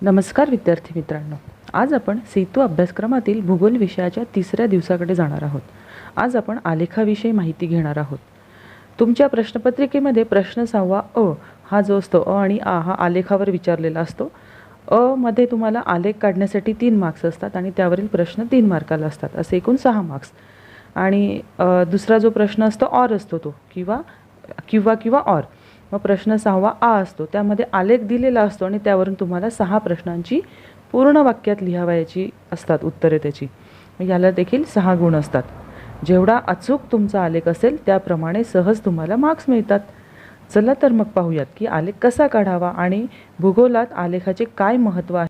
नमस्कार विद्यार्थी मित्रांनो, आज आपण सेतू अभ्यासक्रमातील भूगोल विषयाच्या तिसऱ्या दिवसाकडे जाणार आहोत. आज आपण आलेखाविषयी माहिती घेणार आहोत. तुमच्या प्रश्नपत्रिकेमध्ये प्रश्न 6 अ हा जो असतो, अ आणि आ हा आलेखावर विचारलेला असतो. अ मध्ये तुम्हाला आलेख काढण्यासाठी 3 मार्क्स असतात आणि त्यावरील प्रश्न 3 मार्काला असतात, असे एकूण 6 मार्क्स. आणि दुसरा जो प्रश्न असतो ऑर असतो, तो किंवा ऑर. मग प्रश्न 6 आ असतो, त्यामध्ये आलेख दिलेला असतो आणि त्यावरून तुम्हाला 6 प्रश्नांची पूर्ण वाक्यात लिहावयाची असतात उत्तरे त्याची. याला देखील 6 गुण असतात. जेवढा अचूक तुमचा आलेख असेल त्याप्रमाणे सहज तुम्हाला मार्क्स मिळतात. चला तर मग पाहूयात की आलेख कसा काढावा आणि भूगोलात आलेखाचे काय महत्त्व आहे.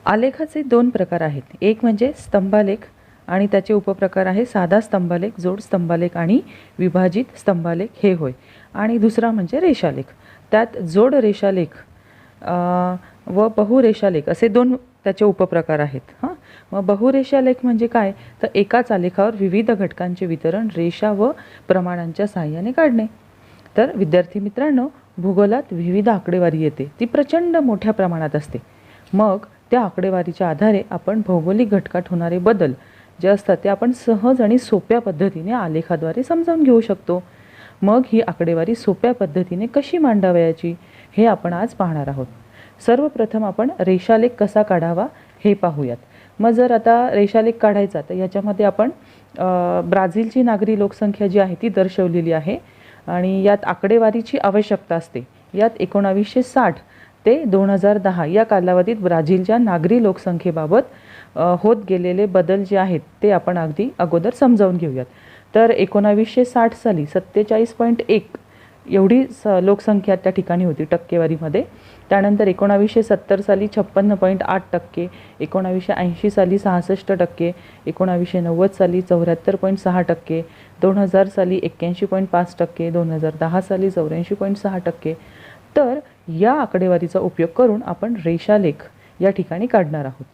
आलेखाचे 2 प्रकार आहेत. एक म्हणजे स्तंभालेख आणि त्याचे उपप्रकार आहे साधा स्तंभालेख, जोड स्तंभालेख आणि विभाजित स्तंभालेख हे होय. आणि दुसरा म्हणजे रेषालेख. त्यात जोड रेषालेख व बहुरेषालेख असे 2 त्याचे उपप्रकार आहेत. मग बहुरेषालेख म्हणजे काय, तर एकाच आलेखावर विविध घटकांचे वितरण रेषा व प्रमाणांच्या सहाय्याने काढणे. तर विद्यार्थी मित्रांनो, भूगोलात विविध आकडेवारी येते, ती प्रचंड मोठ्या प्रमाणात असते. मग त्या आकडेवारीच्या आधारे आपण भौगोलिक घटकात होणारे बदल जे असतात ते आपण सहज आणि सोप्या पद्धतीने आलेखाद्वारे समजावून घेऊ शकतो. मग ही आकडेवारी सोप्या पद्धतीने कशी मांडावयाची हे आपण आज पाहणार आहोत. सर्वप्रथम आपण रेषालेख कसा काढावा हे पाहूयात. मग जर आता रेषालेख काढायचा तर याच्यामध्ये आपण ब्राझीलची नागरी लोकसंख्या जी आहे ती दर्शवलेली आहे आणि यात आकडेवारीची आवश्यकता असते. यात 1960 ते 2010 या कालावधीत ब्राझीलच्या नागरी लोकसंख्येबाबत होत गेलेले बदल जे आहेत ते आपण अगोदर समजावून घेऊयात. तर 1960 साली 47.1 एवढी लोकसंख्या त्या ठिकाणी होती टक्केवारीमध्ये. त्यानंतर 1970 साली 56.8%, 1980 साली 66%, 1990 साली 74.6%, 2000 साली 81.5%, 2010 साली 84.6%. तर या आकडेवारीचा उपयोग करून आपण रेषालेख या ठिकाणी काढणार आहोत.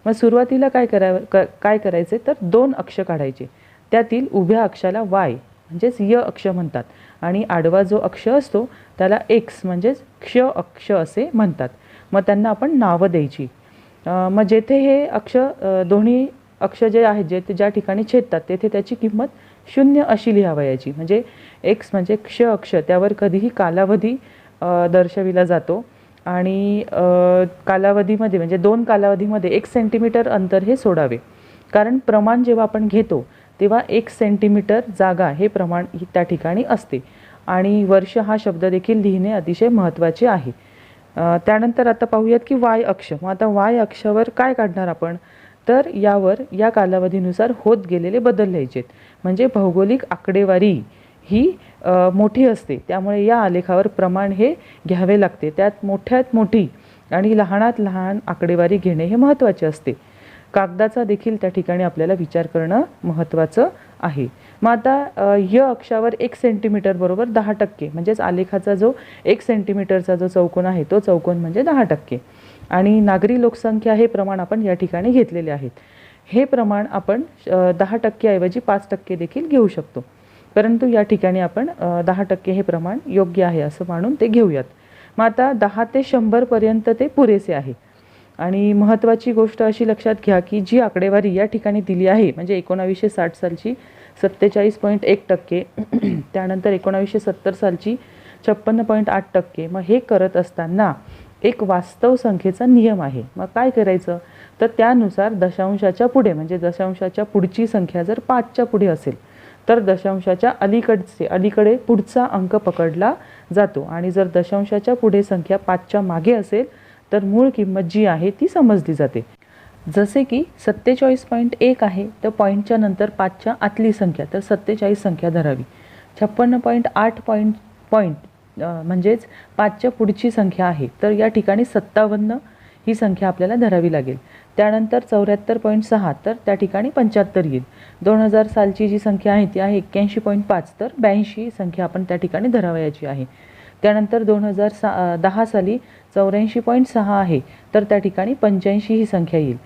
मग सुरुवातीला काय करायचे तर 2 अक्ष काढायचे. त्यातील उभ्या अक्षाला वाय म्हणजेच य अक्ष म्हणतात आणि आडवा जो अक्ष असतो त्याला एक्स म्हणजेच क्ष अक्ष असे म्हणतात. मग त्यांना आपण नावं द्यायची. मग जेथे हे अक्ष दोन्ही अक्ष जे आहेत जे ज्या ठिकाणी छेदतात तेथे त्याची किंमत 0 अशी लिहावयाची. म्हणजे एक्स म्हणजे क्ष अक्ष, त्यावर कधीही कालावधी दर्शविला जातो आणि कालावधीमध्ये म्हणजे 2 कालावधीमध्ये 1 सेंटीमीटर अंतर हे सोडावे. कारण प्रमाण जेव्हा आपण घेतो तेव्हा 1 सेंटीमीटर जागा हे प्रमाण त्या ठिकाणी असते आणि वर्ष हा शब्द देखील लिहिणे अतिशय महत्त्वाचे आहे. त्यानंतर आता पाहूयात की वाय अक्ष. मग आता वाय अक्षावर काय काढणार आपण, तर यावर या कालावधीनुसार होत गेलेले बदल लिहायचे. म्हणजे भौगोलिक आकडेवारी ही मोठी असते, त्यामुळे या आलेखावर प्रमाण हे घ्यावे लागते. त्यात मोठ्यात मोठी आणि लहानात लहान आकडेवारी घेणे हे महत्त्वाचे असते. कागदाचा देखील त्या ठिकाणी आपल्याला विचार करणं महत्त्वाचं आहे. मग आता य अक्षावर 1 सेंटीमीटर बरोबर 10%, म्हणजेच आलेखाचा जो 1 सेंटीमीटरचा जो चौकोन आहे तो चौकोन म्हणजे 10%. आणि नागरी लोकसंख्या हे प्रमाण आपण या ठिकाणी घेतलेले आहेत. हे प्रमाण आपण 10% ऐवजी 5% देखील घेऊ शकतो, परंतु या ठिकाणी आपण 10% हे प्रमाण योग्य आहे असं मानून ते घेऊयात. मग आता 10 ते 100 पर्यंत ते पुरेसे आहे. आणि महत्त्वाची गोष्ट अशी लक्षात घ्या की जी आकडेवारी या ठिकाणी दिली आहे म्हणजे 1960 सालची 47.1%, त्यानंतर 1970 सालची 56.8%. मग हे करत असताना एक वास्तव संख्येचा नियम आहे. मग काय करायचं तर त्यानुसार दशांशाच्या पुढे म्हणजे दशांशाच्या पुढची संख्या जर 5च्या पुढे असेल तर दशांशाच्या अलीकडे पुढचा अंक पकडला जातो आणि जर दशांशाच्या पुढे संख्या 5च्या मागे असेल तर मूळ किंमत जी आहे ती समजली जाते. जसे की 47.1 आहे तर पॉईंटच्या नंतर 5च्या आतली संख्या तर 47 संख्या धरावी. 56.8 पॉईंट म्हणजेच 5च्या पुढची संख्या आहे तर या ठिकाणी 57 ही संख्या आपल्याला धरावी लागेल. त्यानंतर 74.6 तर त्या ठिकाणी 75 येईल. 2000 सालची जी संख्या आहे ती आहे 81.5 तर 82 संख्या आपण त्या ठिकाणी धरावयाची आहे. त्यानंतर 2010 साली 84.6 आहे तर त्या ठिकाणी 85 ही संख्या येईल.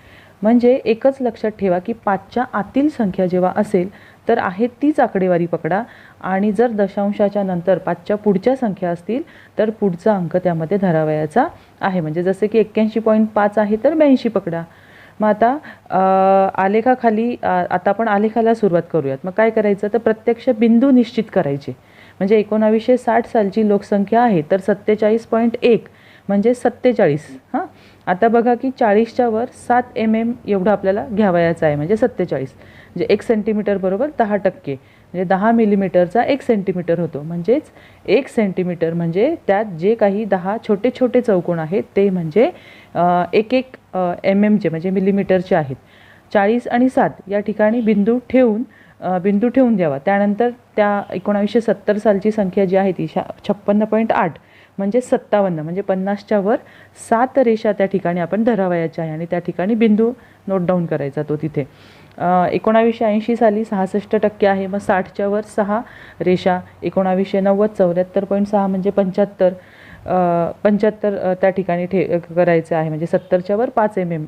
म्हणजे एकच लक्षात ठेवा की 5च्या आतील संख्या जेव्हा असेल तर आहे तीच आकडेवारी पकडा आणि जर दशांशाच्या नंतर 5च्या पुढच्या संख्या असतील तर पुढचा अंक त्यामध्ये धरावयाचा आहे. म्हणजे जसे की 81.5 आहे तर 82 पकडा. मग आता आलेखाखाली आता आपण आलेखाला सुरुवात करूयात. मग काय करायचं तर प्रत्यक्ष बिंदू निश्चित करायचे. म्हणजे 1960 सालची लोकसंख्या आहे तर 47.1 म्हणजे 47. हां, आता बघा की 40च्या वर 7 mm एवढं आपल्याला घ्यावयाचं आहे म्हणजे 47. म्हणजे 1 सेंटीमीटर बरोबर 10%, म्हणजे 10 मिलीमीटरचा 1 सेंटीमीटर होतो. म्हणजेच 1 सेंटीमीटर म्हणजे त्यात जे काही 10 छोटे छोटे चौकोन आहेत ते म्हणजे 1 mmचे म्हणजे मिलीमीटरचे आहेत. 40 आणि 7 या ठिकाणी बिंदू ठेवून द्यावा. त्यानंतर त्या 1970 सालची संख्या जी आहे ती 56.8 म्हणजे 57, म्हणजे 50च्या वर 7 रेषा त्या ठिकाणी आपण धरावयाच्या आहे आणि त्या ठिकाणी बिंदू नोट डाऊन करायचा तो तिथे. 1980 साली 66% आहे. मग 60च्या वर 6 रेषा. 1990 74.6 म्हणजे 75 त्या ठिकाणी करायचं आहे म्हणजे 70च्या वर 5 mm.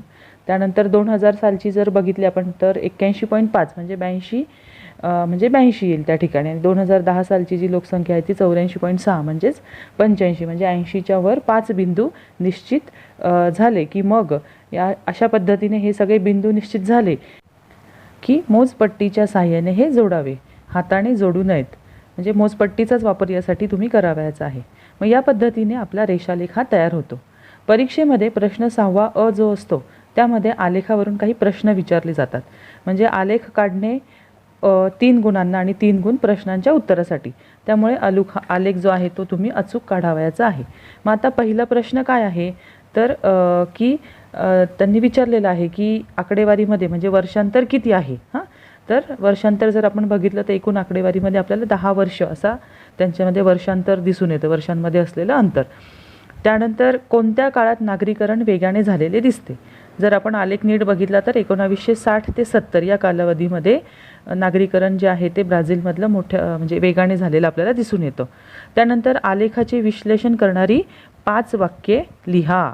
त्यानंतर 2000 सालची जर बघितली आपण तर 81.5 म्हणजे 82 येईल त्या ठिकाणी. आणि 2010 सालची जी लोकसंख्या आहे ती 84.6 म्हणजेच 85, म्हणजे 80च्या वर 5 बिंदू निश्चित झाले की मग अशा पद्धतीने हे सगळे बिंदू निश्चित झाले की मोजपट्टीच्या साहाय्याने हे जोडावे. हाताने जोडू नयेत, म्हणजे मोजपट्टीचाच वापर यासाठी तुम्ही करावयाचा आहे. मग या पद्धतीने आपला रेषालेख हा तयार होतो. परीक्षेमध्ये प्रश्न 6 अ जो असतो त्यामध्ये आलेखावरून काही प्रश्न विचारले जातात. म्हणजे आलेख काढणे 3 गुणांना आणि 3 गुण प्रश्नांच्या उत्तरासाठी. त्यामुळे आलेख जो आहे तो तुम्ही अचूक काढावयाचा आहे. मग आता पहिला प्रश्न काय आहे तर की त्यांनी विचारलेलं आहे की आकडेवारीमध्ये म्हणजे वर्षांतर किती आहे. हां, तर वर्षांतर जर आपण बघितलं तर एकूण आकडेवारीमध्ये आपल्याला 10 वर्ष असा त्यांच्यामध्ये वर्षांतर दिसून येतं, वर्षांमध्ये असलेलं अंतर. त्यानंतर कोणत्या काळात नागरीकरण वेगाने झालेले दिसते. जर आपण आलेख नीट बघितला तर 1960 ते 70 या कालावधीमध्ये नागरीकरण जे आहे ते ब्राझीलमधलं मोठ्या म्हणजे वेगाने झालेलं आपल्याला दिसून येतं. त्यानंतर आलेखाचे विश्लेषण करणारी 5 वाक्ये लिहा.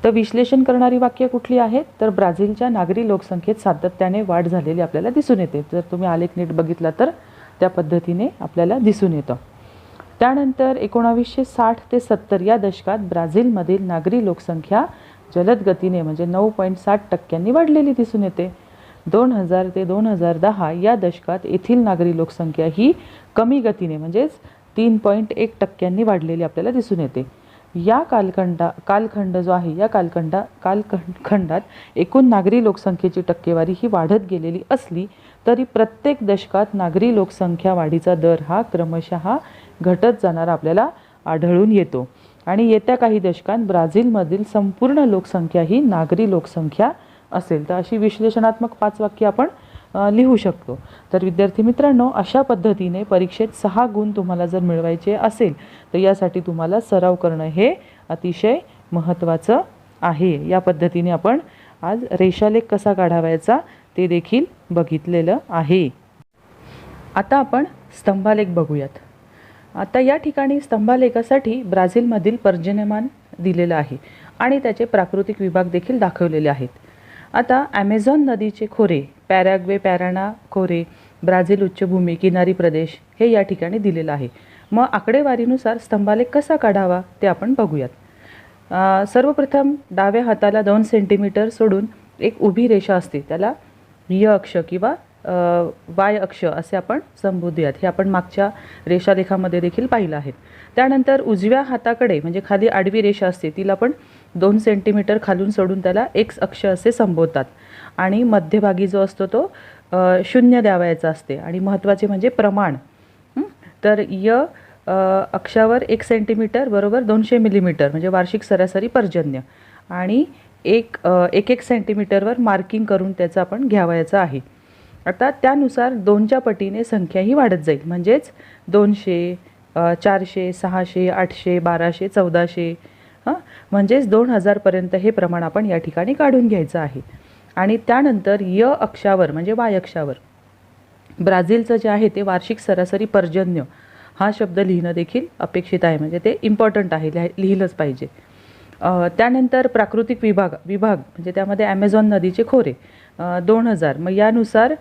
तर विश्लेषण करणारी वाक्य कुठली आहेत तर ब्राझीलच्या नागरी लोकसंख्येत सातत्याने वाढ झालेली आपल्याला दिसून येते. जर तुम्ही आलेख नीट बघितला तर त्या पद्धतीने आपल्याला दिसून येतं. त्यानंतर 1960 ते 70 या दशकात ब्राझीलमधील नागरी लोकसंख्या जलद गतीने म्हणजे 9.7% वाढलेली दिसून येते. 2000 ते 2010 या दशकात येथील नागरी लोकसंख्या ही कमी गतीने म्हणजेच 3.1% वाढलेली आपल्याला दिसून येते. या कालखंड जो आहे या कालखंडात एकूण नागरी लोकसंख्येची टक्केवारी ही वाढत गेलेली असली तरी प्रत्येक दशकात नागरी लोकसंख्या वाढीचा दर हा क्रमशः घटत जाणारा आपल्याला आढळून येतो. आणि येत्या काही दशकांत ब्राझीलमधील संपूर्ण लोकसंख्या ही नागरी लोकसंख्या असेल. तर अशी विश्लेषणात्मक 5 वाक्ये आपण लिहू शकतो. तर विद्यार्थी मित्रांनो, अशा पद्धतीने परीक्षेत 6 गुण तुम्हाला जर मिळवायचे असेल तर यासाठी तुम्हाला सराव करणं हे अतिशय महत्त्वाचं आहे. या पद्धतीने आपण आज रेषालेख कसा काढावायचा ते देखील बघितलेलं आहे. आता आपण स्तंभालेख बघूयात. आता या ठिकाणी स्तंभालेखासाठी ब्राझीलमधील पर्जन्यमान दिलेलं आहे आणि त्याचे प्राकृतिक विभाग देखील दाखवलेले आहेत. आता ॲमेझॉन नदीचे खोरे, पॅराग्वे पॅराना खोरे, ब्राझील उच्चभूमी, किनारी प्रदेश हे या ठिकाणी दिलेलं आहे. मग आकडेवारीनुसार स्तंभालेख कसा काढावा ते आपण बघूयात. सर्वप्रथम डाव्या हाताला 2 सेंटीमीटर सोडून एक उभी रेषा असते, त्याला य अक्ष किंवा वाय अक्ष असे आपण संबोधूयात. हे आपण मागच्या रेषालेखामध्ये देखील पाहिलं आहे. त्यानंतर उजव्या हाताकडे म्हणजे खाली आडवी रेषा असते, तिला पण 2 सेंटीमीटर खालून सोडून त्याला एक्स अक्ष असे संबोधतात. आणि मध्यभागी जो असतो तो 0 द्यावायचा असते. आणि महत्त्वाचे म्हणजे प्रमाण. तर य अक्षावर 1 सेंटीमीटर बरोबर 200 मिलीमीटर म्हणजे वार्षिक सरासरी पर्जन्य. आणि 1 सेंटीमीटरवर मार्किंग करून त्याचं आपण घ्यावायचं आहे. आता त्यानुसार 2च्या पटीने संख्या ही वाढत जाईल. म्हणजेच 200, 400, 600, 800, 1200, 1400 म्हणजेच 2000पर्यंत हे प्रमाण आपण या ठिकाणी काढून घ्यायचं आहे. आणि त्यानंतर य अक्षावर म्हणजे वाय अक्षावर ब्राझीलचं जे आहे ते वार्षिक सरासरी पर्जन्य हा शब्द लिहिणं देखील अपेक्षित आहे. म्हणजे ते इम्पॉर्टंट आहे, लिहिलंच पाहिजे. त्यानंतर प्राकृतिक विभाग म्हणजे त्यामध्ये ॲमेझॉन नदीचे खोरे. 2000. मग यानुसार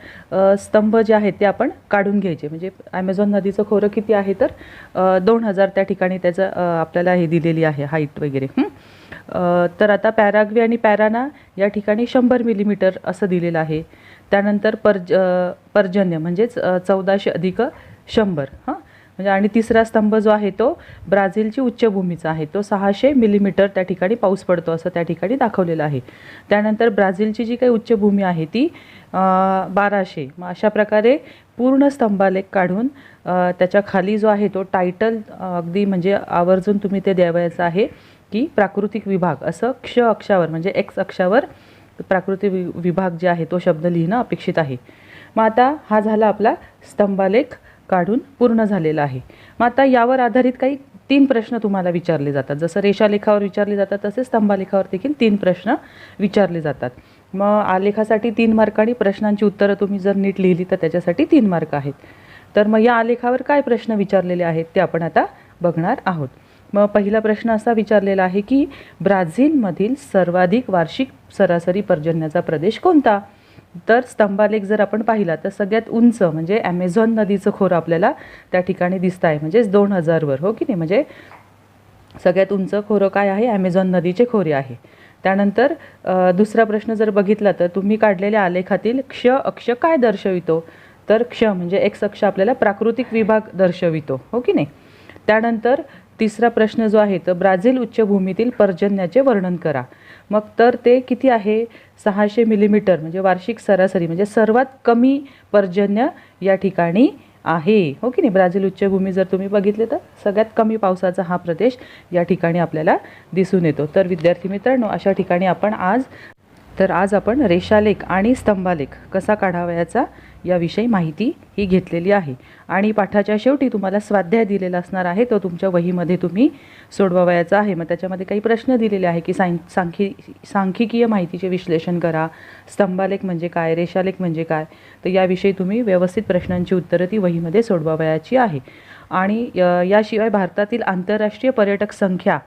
स्तंभ जे आहेत ते आपण काढून घ्यायचे. म्हणजे ॲमेझॉन नदीचं खोरं किती आहे तर 2000 त्या ठिकाणी त्याचं आपल्याला हे दिलेली आहे हाईट वगैरे. तर आता पॅराग्वे आणि पॅराना या ठिकाणी 100 मिलीमीटर असं दिलेलं आहे. त्यानंतर पर्जन्य म्हणजेच 1400 अधिक 100. म्हणजे आणि तिसरा स्तंभ जो आहे तो ब्राझीलची उच्चभूमीचा आहे. तो 600 मिलीमीटर त्या ठिकाणी पाऊस पडतो असं त्या ठिकाणी दाखवलेलं आहे. त्यानंतर ब्राझीलची जी काही उच्चभूमी आहे ती 1200. मग अशा प्रकारे पूर्ण स्तंभालेख काढून त्याच्या खाली जो आहे तो टायटल अगदी म्हणजे आवर्जून तुम्ही ते द्यावयाचं आहे की प्राकृतिक विभाग असं क्ष अक्षावर म्हणजे एक्स अक्षावर प्राकृतिक विभाग जे आहे तो शब्द लिहिणं अपेक्षित आहे. मग आता हा झाला आपला स्तंभालेख काढून पूर्ण झालेला आहे. मग आता यावर आधारित काही 3 प्रश्न तुम्हाला विचारले जातात. जसं रेषालेखावर विचारले जातात तसे स्तंभालेखावर देखील 3 प्रश्न विचारले जातात. मग आलेखासाठी 3 मार्क आणि प्रश्नांची उत्तरं तुम्ही जर नीट लिहिली तर त्याच्यासाठी 3 मार्क आहेत. तर मग या आलेखावर काय प्रश्न विचारलेले आहेत ते आपण आता बघणार आहोत. मग पहिला प्रश्न असा विचारलेला आहे की ब्राझीलमधील सर्वाधिक वार्षिक सरासरी पर्जन्याचा प्रदेश कोणता? तर स्तंभालेख जर आपण पाहिला तर सगळ्यात उंच म्हणजे ॲमेझॉन नदीचं खोरं आपल्याला त्या ठिकाणी दिसतं आहे. म्हणजेच 2000वर, हो की नाही. म्हणजे सगळ्यात उंच खोरं काय आहे? ॲमेझॉन नदीचे खोरे आहे. त्यानंतर दुसरा प्रश्न जर बघितला तर तुम्ही काढलेल्या आलेखातील क्ष अक्ष काय दर्शवितो? तर क्ष म्हणजे एक्स अक्ष आपल्याला प्राकृतिक विभाग दर्शवितो, हो की नाही. त्यानंतर तिसरा प्रश्न जो आहे तर ब्राझील उच्चभूमीतील पर्जन्याचे वर्णन करा. मग तर ते किती आहे? 600 मिलीमीटर म्हणजे वार्षिक सरासरी म्हणजे सर्वात कमी पर्जन्य या ठिकाणी आहे, हो की नाही. ब्राझील उच्चभूमी जर तुम्ही बघितले तर सगळ्यात कमी पावसाचा हा प्रदेश या ठिकाणी आपल्याला दिसून येतो. तर विद्यार्थी मित्रांनो, अशा ठिकाणी आज आपण रेषालेख आणि स्तंभालेख कसा काढावयाचा याविषयी माहिती ही घेतलेली आहे. आणि पाठाच्या शेवटी तुम्हाला स्वाध्याय दिलेला असणार आहे, तो तुमच्या वहीमध्ये तुम्ही सोडवावयाचा आहे. मग त्याच्यामध्ये काही प्रश्न दिलेले आहे की सांख्यिकीय माहितीचे विश्लेषण करा, स्तंभालेख म्हणजे काय, रेषालेख म्हणजे काय. तर याविषयी तुम्ही व्यवस्थित प्रश्नांची उत्तरं ती वहीमध्ये सोडवावयाची आहे. आणि याशिवाय भारतातील आंतरराष्ट्रीय पर्यटक संख्या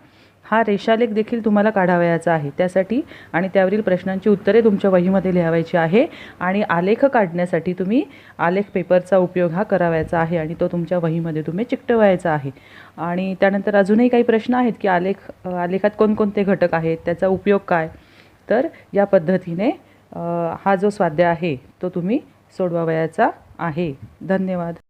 हा रेषालेख देखील तुम्हाला काढावयाचा आहे. त्यासाठी आणि त्यावरील प्रश्नांची उत्तरे तुमच्या वहीमध्ये लिहावायची आहे. आणि आलेख काढण्यासाठी तुम्ही आलेख पेपरचा उपयोग हा करावयाचा आहे आणि तो तुमच्या वहीमध्ये तुम्ही चिकटवायचा आहे. आणि त्यानंतर अजूनही काही प्रश्न आहेत की आलेखात कोणकोणते घटक आहेत, त्याचा उपयोग काय. तर या पद्धतीने हा जो स्वाध्याय आहे तो तुम्ही सोडवावयाचा आहे. धन्यवाद.